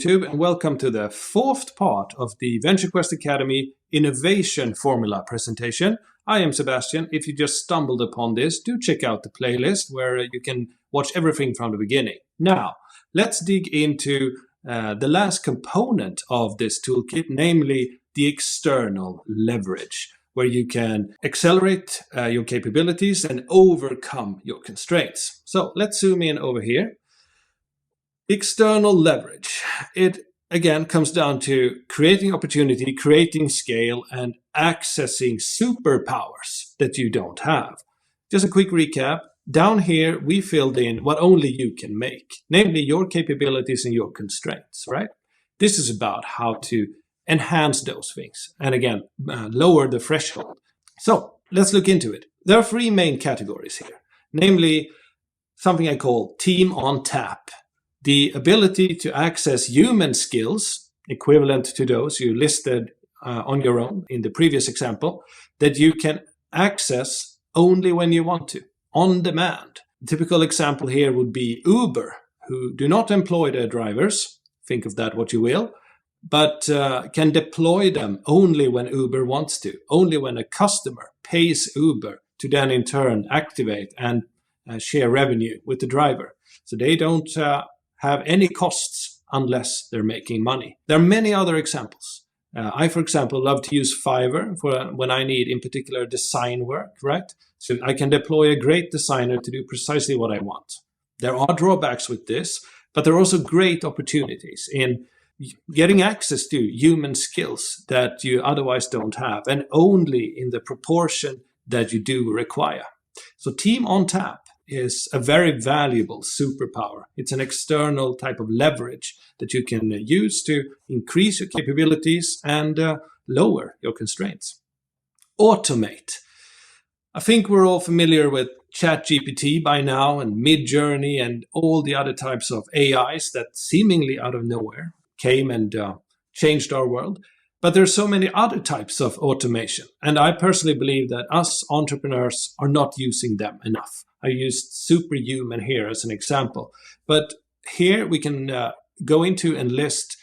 YouTube, and welcome to the fourth part of the VentureQuest Academy Innovation Formula presentation. I am Sebastian. If you just stumbled upon this, do check out the playlist where you can watch everything from the beginning. Now, let's dig into the last component of this toolkit, namely the external leverage, where you can accelerate your capabilities and overcome your constraints. So let's zoom in over here. External leverage. It again comes down to creating opportunity, creating scale, and accessing superpowers that you don't have. Just a quick recap. Down here, we filled in what only you can make, namely your capabilities and your constraints, right? This is about how to enhance those things and again, lower the threshold. So let's look into it. There are three main categories here, namely something I call team on tap. The ability to access human skills, equivalent to those you listed on your own in the previous example, that you can access only when you want to, on demand. A typical example here would be Uber, who do not employ their drivers, think of that what you will, but can deploy them only when Uber wants to, only when a customer pays Uber to then in turn activate and share revenue with the driver. So they don't have any costs unless they're making money. There are many other examples. I, for example, love to use Fiverr for when I need, in particular, design work, right? So I can deploy a great designer to do precisely what I want. There are drawbacks with this, but there are also great opportunities in getting access to human skills that you otherwise don't have, and only in the proportion that you do require. So Team on Tap is a very valuable superpower. It's an external type of leverage that you can use to increase your capabilities and lower your constraints. Automate. I think we're all familiar with ChatGPT by now and Midjourney and all the other types of AIs that seemingly out of nowhere came and changed our world. But there's so many other types of automation. And I personally believe that us entrepreneurs are not using them enough. I used superhuman here as an example. But here we can go into and list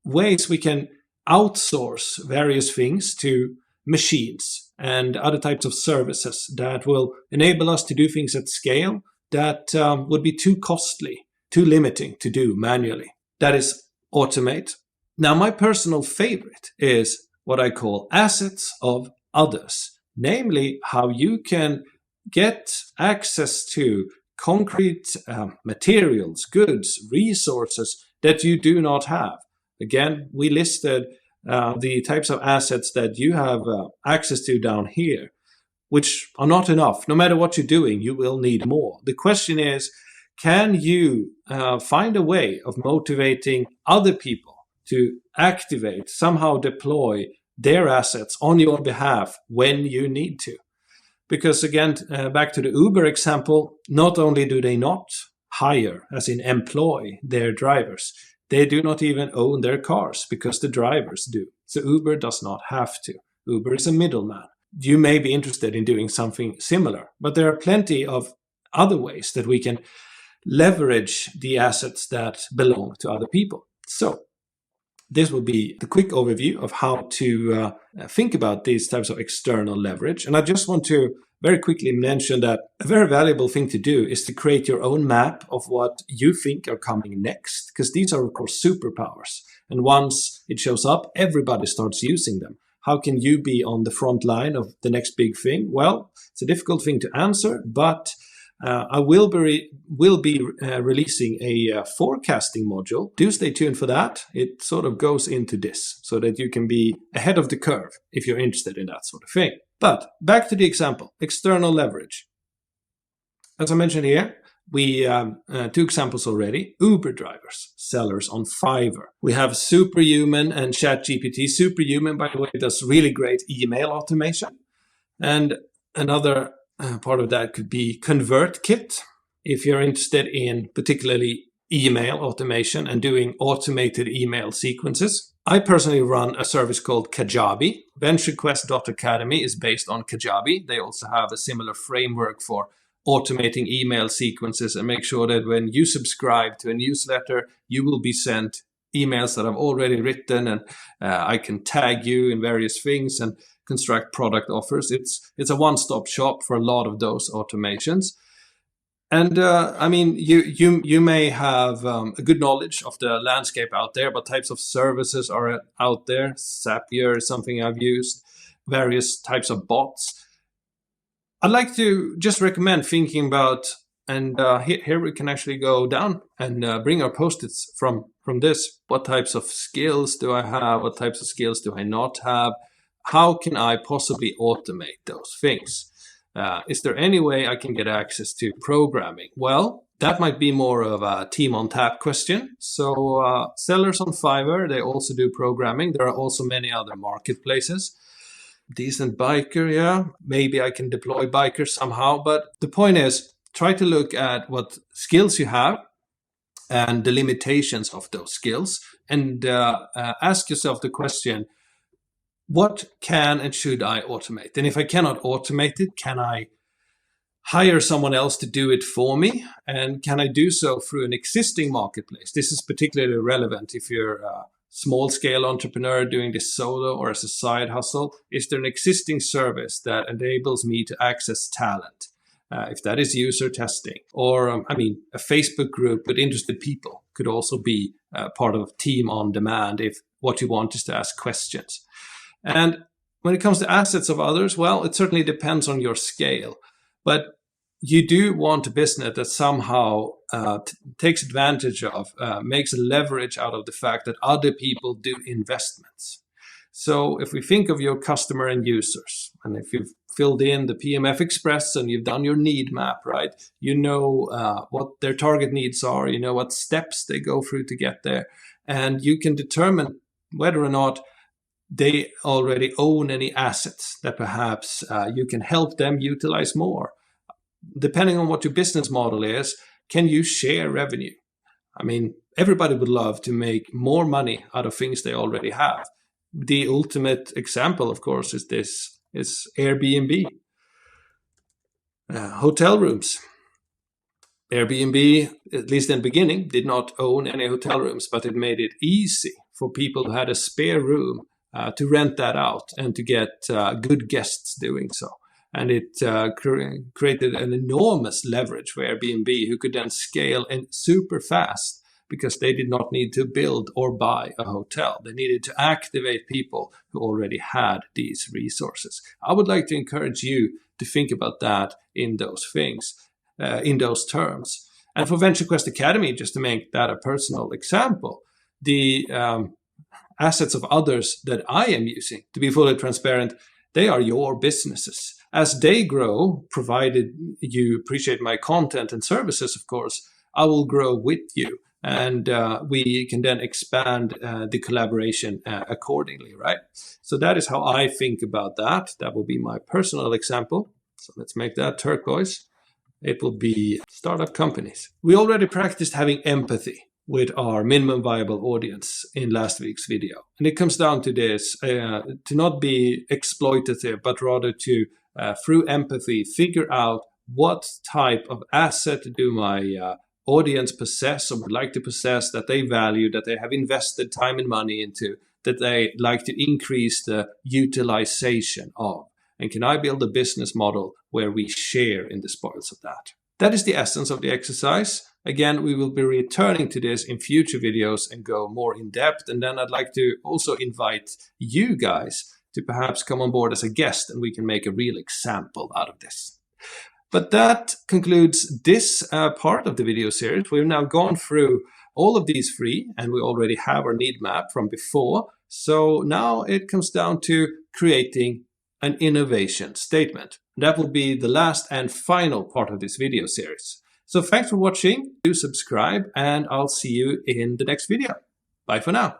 ways we can outsource various things to machines and other types of services that will enable us to do things at scale that would be too costly, too limiting to do manually. That is automate. Now, my personal favorite is what I call assets of others, namely how you can get access to concrete materials, goods, resources that you do not have. Again, we listed the types of assets that you have access to down here, which are not enough. No matter what you're doing, you will need more. The question is, can you find a way of motivating other people to activate, somehow deploy their assets on your behalf when you need to? Because again, back to the Uber example, not only do they not hire, as in employ, their drivers, they do not even own their cars because the drivers do. So Uber does not have to. Uber is a middleman. You may be interested in doing something similar, but there are plenty of other ways that we can leverage the assets that belong to other people. So this will be the quick overview of how to think about these types of external leverage. And I just want to very quickly mention that a very valuable thing to do is to create your own map of what you think are coming next, because these are, of course, superpowers. And once it shows up, everybody starts using them. How can you be on the front line of the next big thing? Well, it's a difficult thing to answer, but I will be releasing a forecasting module. Do stay tuned for that. It sort of goes into this so that you can be ahead of the curve if you're interested in that sort of thing. But back to the example, external leverage. As I mentioned here, we have two examples already. Uber drivers, sellers on Fiverr. We have Superhuman and ChatGPT. Superhuman, by the way, does really great email automation. And another part of that could be ConvertKit, if you're interested in particularly email automation and doing automated email sequences. I personally run a service called Kajabi. VentureQuest.Academy is based on Kajabi. They also have a similar framework for automating email sequences and make sure that when you subscribe to a newsletter, you will be sent emails that I've already written, and I can tag you in various things and construct product offers. It's a one-stop shop for a lot of those automations. And I mean, you may have a good knowledge of the landscape out there. What types of services are out there? Zapier is something I've used. Various types of bots. I'd like to just recommend thinking about, and here we can actually go down and bring our post-its from this. What types of skills do I have? What types of skills do I not have? How can I possibly automate those things? Is there any way I can get access to programming? Well, that might be more of a team on tap question. So sellers on Fiverr, they also do programming. There are also many other marketplaces. Decent biker, yeah. Maybe I can deploy bikers somehow. But the point is, try to look at what skills you have and the limitations of those skills. And ask yourself the question, what can and should I automate? And if I cannot automate it, can I hire someone else to do it for me? And can I do so through an existing marketplace? This is particularly relevant if you're a small-scale entrepreneur doing this solo or as a side hustle. Is there an existing service that enables me to access talent? If that is user testing, or a Facebook group with interested people could also be part of team on demand if what you want is to ask questions. And when it comes to assets of others, well, it certainly depends on your scale. But you do want a business that somehow takes advantage of, makes a leverage out of the fact that other people do investments. So if we think of your customer and users, and if you've filled in the PMF Express and you've done your need map, right? You know what their target needs are, you know what steps they go through to get there, and you can determine whether or not they already own any assets that perhaps you can help them utilize more. Depending on what your business model is, can you share revenue? I mean, everybody would love to make more money out of things they already have. The ultimate example, of course, is Airbnb. Hotel rooms. Airbnb, at least in the beginning, did not own any hotel rooms, but it made it easy for people who had a spare room to rent that out and to get good guests doing so. And it created an enormous leverage for Airbnb, who could then scale and super fast because they did not need to build or buy a hotel. They needed to activate people who already had these resources. I would like to encourage you to think about that in those things, in those terms. And for VentureQuest Academy, just to make that a personal example, the assets of others that I am using, to be fully transparent, they are your businesses. As they grow, provided you appreciate my content and services, of course, I will grow with you. And we can then expand the collaboration accordingly, right? So that is how I think about that. That will be my personal example. So let's make that turquoise. It will be startup companies. We already practiced having empathy with our minimum viable audience in last week's video. And it comes down to this, to not be exploitative, but rather to, through empathy, figure out what type of asset do my audience possess or would like to possess, that they value, that they have invested time and money into, that they like to increase the utilization of. And can I build a business model where we share in the spoils of that? That is the essence of the exercise. Again, we will be returning to this in future videos and go more in depth. And then I'd like to also invite you guys to perhaps come on board as a guest, and we can make a real example out of this. But that concludes this part of the video series. We've now gone through all of these three, and we already have our need map from before. So now it comes down to creating an innovation statement. That will be the last and final part of this video series. So thanks for watching. Do subscribe, and I'll see you in the next video. Bye for now.